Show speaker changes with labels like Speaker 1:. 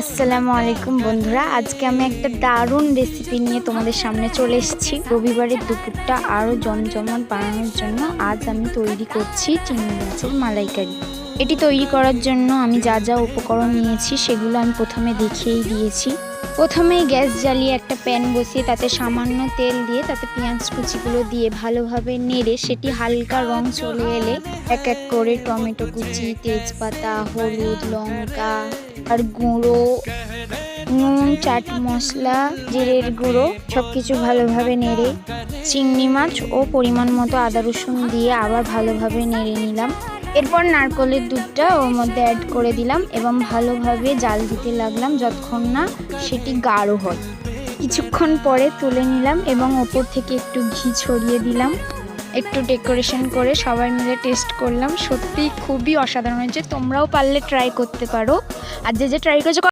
Speaker 1: আসসালামু আলাইকুম বন্ধুরা, আজকে আমি একটা দারুণ রেসিপি নিয়ে তোমাদের সামনে চলে এসেছি। রবিবারের দুপুরটা আরও জমজমাট বানানোর জন্য আজ আমি তৈরি করছি চিংড়ি মাছের মালাইকারি। এটি তৈরি করার জন্য আমি যা যা উপকরণ নিয়েছি সেগুলো আমি প্রথমে দেখিয়েই দিয়েছি। প্রথমেই গ্যাস জ্বালিয়ে একটা প্যান বসিয়ে তাতে সামান্য তেল দিয়ে তাতে পেঁয়াজ কুচিগুলো দিয়ে ভালোভাবে নেড়ে সেটি হালকা রং চলে এলে এক এক করে টমেটো কুচি, তেজপাতা, হলুদ, লঙ্কা আর গুঁড়ো, নুন, চাট মশলা, জিরের গুঁড়ো সব কিছু ভালোভাবে নেড়ে চিংড়ি মাছ ও পরিমাণ মতো আদা রসুন দিয়ে আবার ভালোভাবে নেড়ে নিলাম। এরপর নারকেলের দুধটা ওর মধ্যে অ্যাড করে দিলাম এবং ভালোভাবে জাল দিতে লাগলাম যতক্ষণ না সেটি গাঢ় হয়। কিছুক্ষণ পরে তুলে নিলাম এবং ওপর থেকে একটু ঘি ছড়িয়ে দিলাম। একটু ডেকোরেশন করে সবাই মিলে টেস্ট করলাম। সত্যি খুবই অসাধারণ হয়েছে। তোমরাও পারলে ট্রাই করতে পারো। আর যে ট্রাই করেছো